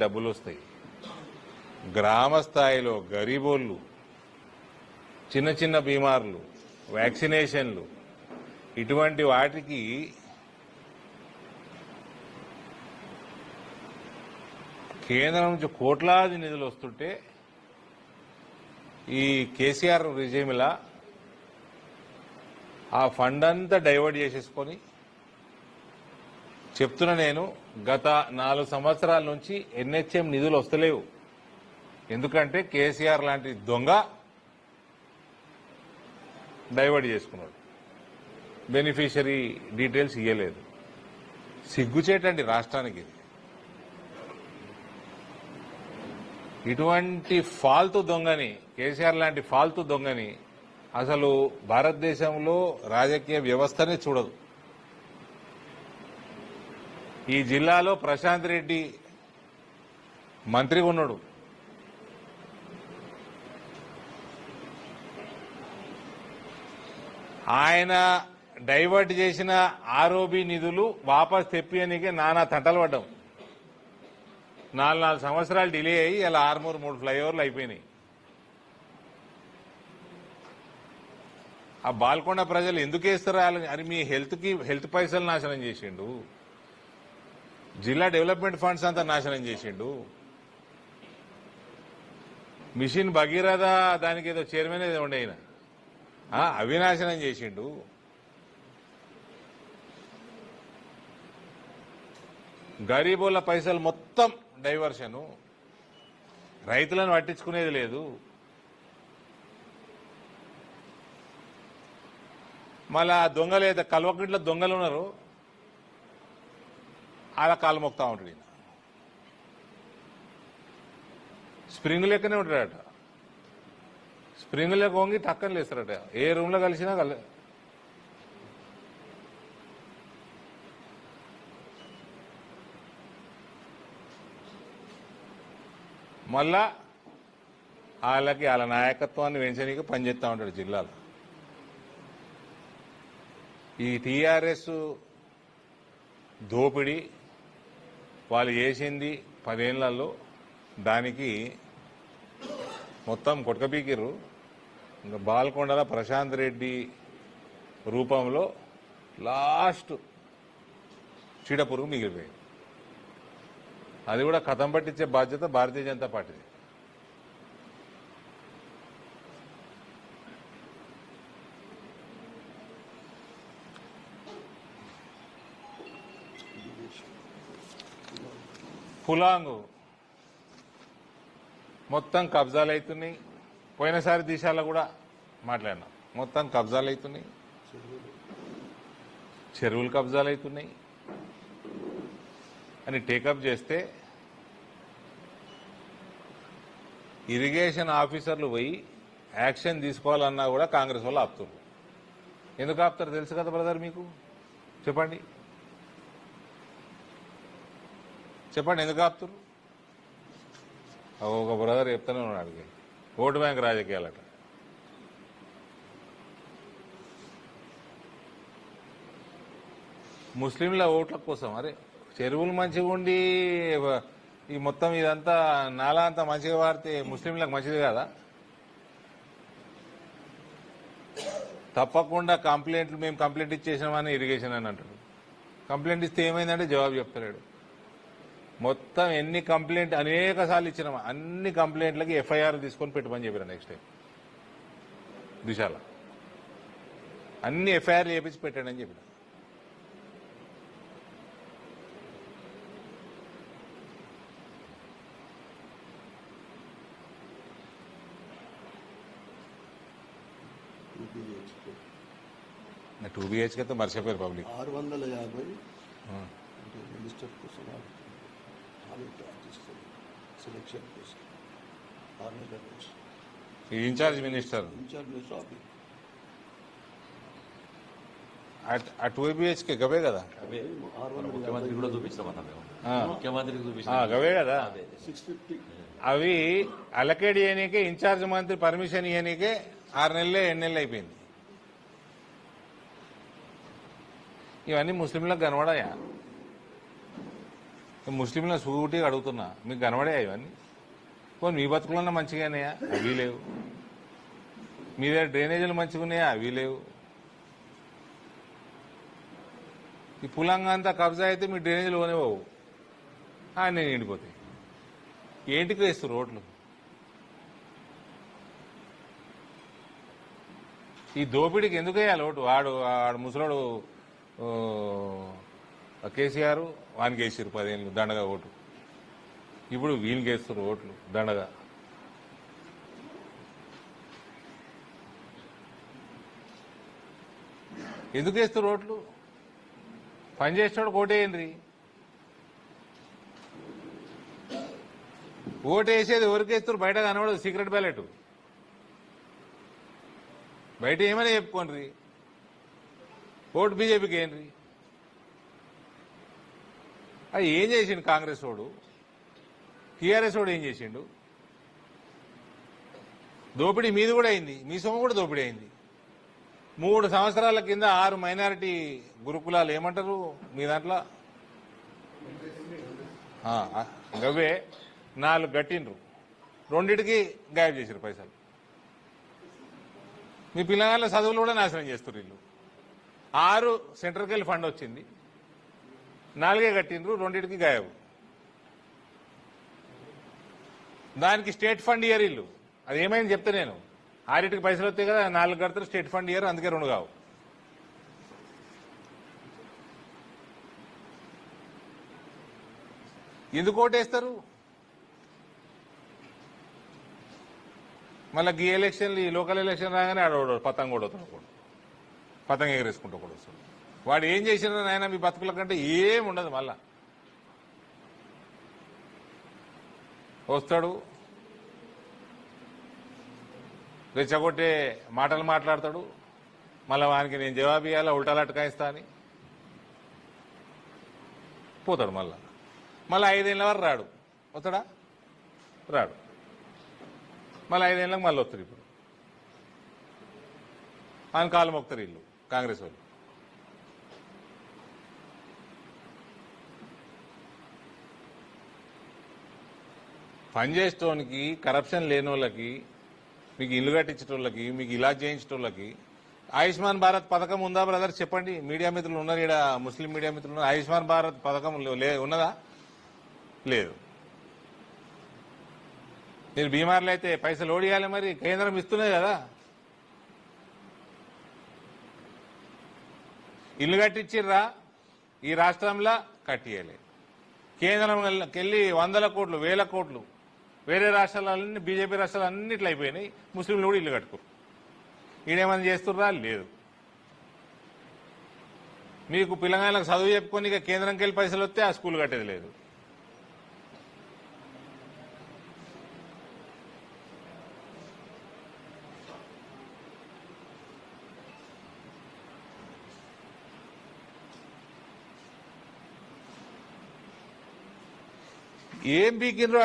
డబ్బులు వస్తాయి. గ్రామ స్థాయిలో గరీబోళ్ళు, చిన్న చిన్న బీమార్లు, వ్యాక్సినేషన్లు, ఇటువంటి వాటికి కేంద్రం నుంచి కోట్లాది నిధులు వస్తుంటే ఈ కేసీఆర్ రిజీమ్లా ఆ ఫండ్ అంతా డైవర్ట్ చేసేసుకొని చెప్తున్నా నేను, గత 4 సంవత్సరాల నుంచి ఎన్హెచ్ఎం నిధులు వస్తలేవు. ఎందుకంటే కేసీఆర్ లాంటి దొంగ డైవర్ట్ చేసుకున్నాడు, బెనిఫిషరీ డీటెయిల్స్ ఇవ్వలేదు. సిగ్గుచేటండి రాష్ట్రానికి. ఇటువంటి ఫాల్తు దొంగని, కేసీఆర్ లాంటి ఫాల్తు దొంగని అసలు భారతదేశంలో రాజకీయ వ్యవస్థనే చూడదు. ఈ జిల్లాలో ప్రశాంత్ రెడ్డి మంత్రిగా ఉన్నాడు. ఆయన డైవర్ట్ చేసిన ఆర్ఓబి నిధులు వాపస్ తెప్పియనికే నానా తంటలు పడ్డాం. 4 సంవత్సరాలు డిలే అయ్యి ఇలా 3 ఫ్లైఓవర్లు అయిపోయినాయి. ఆ బాల్కొండ ప్రజలు ఎందుకు వేస్తారు? అది మీ హెల్త్ పైసలు నాశనం చేసిండు, జిల్లా డెవలప్మెంట్ ఫండ్స్ అంతా నాశనం చేసిండు, మిషన్ భగీరథ దానికి ఏదో చైర్మన్ ఏదో ఉండే ఆయన అవి నాశనం చేసిండు. గరీబుల పైసలు మొత్తం డైవర్షను, రైతులను పట్టించుకునేది లేదు. మళ్ళా దొంగలు ఏదో కల్వకుంట్ల దొంగలు ఉన్నారు, అలా కాలు మొక్తా ఉంటాడు. ఈయన స్ప్రింగ్ లెక్కనే ఉంటాడట, స్ప్రింగ్ లెక్క వంగి టక్కన లేస్తారట. ఏ రూమ్లో కలిసినా మళ్ళా వాళ్ళ నాయకత్వాన్ని పెంచడానికి పనిచేస్తూ ఉంటాడు జిల్లాలో. ఈ టీఆర్ఎస్ దోపిడీ వాళ్ళు చేసింది 10 ఏళ్లలో, దానికి మొత్తం కొట్టకపీకిరు. ఇంకా బాల్కొండల ప్రశాంత్ రెడ్డి రూపంలో లాస్ట్ చీడపురుగు మిగిలిపోయింది. అది కూడా కథం పట్టించే బాధ్యత భారతీయ జనతా పార్టీది. పులాంగు మొత్తం కబ్జాలు అవుతున్నాయి. పోయినసారి దిశాలో కూడా మాట్లాడినాం, మొత్తం కబ్జాలు అవుతున్నాయి, చెరువులు కబ్జాలు అవుతున్నాయి అని టేకప్ చేస్తే ఇరిగేషన్ ఆఫీసర్లు పోయి యాక్షన్ తీసుకోవాలన్నా కూడా కాంగ్రెస్ వాళ్ళు ఆపుతారు. ఎందుకు ఆపుతారు తెలుసు కదా బ్రదర్ మీకు? చెప్పండి ఎందుకు ఆపుతారు? ఒక బ్రదర్ చెప్తానే ఉన్నాడు, ఓటు బ్యాంక్ రాజకీయాలట. ముస్లింల ఓట్ల కోసం. అరే చెరువులు మంచిగా ఉండి ఈ మొత్తం ఇదంతా నాలా అంతా మంచిగా వాడితే ముస్లింలకు మంచిది కదా? తప్పకుండా మేము కంప్లైంట్ ఇచ్చేసినామని ఇరిగేషన్ అని అంటాడు. కంప్లైంట్ ఇస్తే ఏమైందంటే జవాబు చెప్తలేడు. మొత్తం ఎన్ని కంప్లైంట్ అనేక సార్లు ఇచ్చినామా, అన్ని కంప్లైంట్లకి ఎఫ్ఐఆర్ తీసుకొని పెట్టమని చెప్పారు. నెక్స్ట్ టైం దిశాల అన్ని ఎఫ్ఐఆర్ చేపించి పెట్టండి అని చెప్పిన. టూ బిహెచ్కే తో మర్చిపోయారు పబ్లిక్. 650 రిజిస్టర్ కోసం సెలక్షన్ కోసం ఇన్ఛార్జ్ మినిస్టర్ ఆ 2 బిహెచ్కే గవే కదా, ముఖ్యమంత్రి కూడా చూపించామన్నా మేము, ముఖ్యమంత్రికి చూపించాం గవే కదా. 650 అవి అలకేట్ చేయనీకే ఇన్ఛార్జ్ మంత్రి పర్మిషన్ ఇవ్వనీకే 6 నెలలే 7 నెలలు అయిపోయింది. ఇవన్నీ ముస్లింలకు కనబడాయా? ముస్లింలను సూటిగా అడుగుతున్నా, మీకు కనబడే ఇవన్నీ? పోనీ మీ బతుకులన్నా మంచిగానేయా? అవి లేవు. మీ దగ్గర డ్రైనేజీలు మంచిగా ఉన్నాయా? అవి లేవు. ఈ పులంగా అంతా కబ్జా అయితే మీ డ్రైనేజీలు పోనేవావు, నేను ఎండిపోతాయి. ఏంటికి వేస్తారు రోడ్లు? ఈ దోపిడీకి ఎందుకు వేయాలి ఓటు? వాడు ముసలోడు కేసీఆర్ వానికి వేసారు 10 ఏళ్ళు దండగా ఓటు. ఇప్పుడు వీళ్ళకి వేస్తారు ఓట్లు దండగా. ఎందుకు వేస్తారు ఓట్లు? పనిచేసేవాడు ఓటేయండి. ఓటు వేసేది ఎవరికి వేస్తారు? బయట కనబడదు, సీక్రెట్ బ్యాలెట్. బయట ఏమైనా చెప్పుకోండి, ఓటు బీజేపీకి ఏంటి? అది ఏం చేసిండు కాంగ్రెస్ వాడు? టీఆర్ఎస్ వాడు ఏం చేసిండు? దోపిడీ మీది కూడా అయింది, మీ సొమ్ము కూడా దోపిడీ అయింది. 3 సంవత్సరాల కింద 6 మైనారిటీ గురుకులాలు ఏమంటారు మీ దాంట్లో? గవే 4 గట్టిండ్రు, 2టికి గాయబ్ చేసారు పైసలు. మీ పిల్లగాళ్ళ చదువులు కూడా నాశనం చేస్తారు వీళ్ళు. 6 సెంట్రల్కి వెళ్ళి ఫండ్ వచ్చింది, 4 కట్టిండ్రు, 2టికి గాయబ్. దానికి స్టేట్ ఫండ్ ఇయర్ ఇల్లు. అది ఏమైంది చెప్తే నేను 6టికి పైసలు వస్తాయి కదా, 4 కడతారు, స్టేట్ ఫండ్ ఇయర్, అందుకే 2 కావు. ఎందుకు ఓటేస్తారు? మళ్ళీ ఈ ఎలక్షన్లు, ఈ లోకల్ ఎలక్షన్ రాగానే ఆడవాడు పతంగ కొడుతాడు, పతంగ ఎగరేసుకుంటూ కూడా వస్తాడు. వాడు ఏం చేసినా నాయన మీ బతుకుల కంటే ఏం ఉండదు. మళ్ళా వస్తాడు, రెచ్చగొట్టే మాటలు మాట్లాడతాడు, మళ్ళీ వానికి నేను జవాబు ఇవ్వాలా, ఉల్టాలు అటకాయిస్తా అని పోతాడు. మళ్ళీ 5 ఏళ్ళ వరకు రాడు. వస్తాడా? రాడు. మళ్ళీ 5 ఏళ్ళకి మళ్ళీ వస్తారు. ఇప్పుడు ఆయన కాలు మొక్తారు వీళ్ళు కాంగ్రెస్ వాళ్ళు. పనిచేసేటోనికి, కరప్షన్ లేని వాళ్ళకి, మీకు ఇల్లు కట్టించేటోళ్ళకి, మీకు ఇలా చేయించేటోళ్ళకి ఆయుష్మాన్ భారత్ పథకం ఉందా బ్రదర్? చెప్పండి. మీడియా మిత్రులు ఉన్నారు ఇక్కడ, ముస్లిం మీడియా మిత్రులు ఉన్నారు. ఆయుష్మాన్ భారత్ పథకం ఉన్నదా? లేదు. మీరు బీమార్లు అయితే పైసలు ఓడియాలి, మరి కేంద్రం ఇస్తున్నది కదా. ఇల్లు కట్టించిర్రా? ఈ రాష్ట్రంలో కట్టియాలి. కేంద్రంకెళ్ళి 100 కోట్లు, 1000 కోట్లు వేరే రాష్ట్రాలన్నీ, బీజేపీ రాష్ట్రాలు అన్నిట్లు అయిపోయినాయి. ముస్లింలు కూడా ఇల్లు కట్టుకోరు. ఈడేమన్నా చేస్తుర్రా? లేదు. మీకు పిల్లగాళ్ళకి చదువు చెప్పుకొని ఇక కేంద్రంకి వెళ్ళి పైసలు వస్తే ఆ స్కూల్ కట్టేది లేదు. ఏం పీకిండ్రో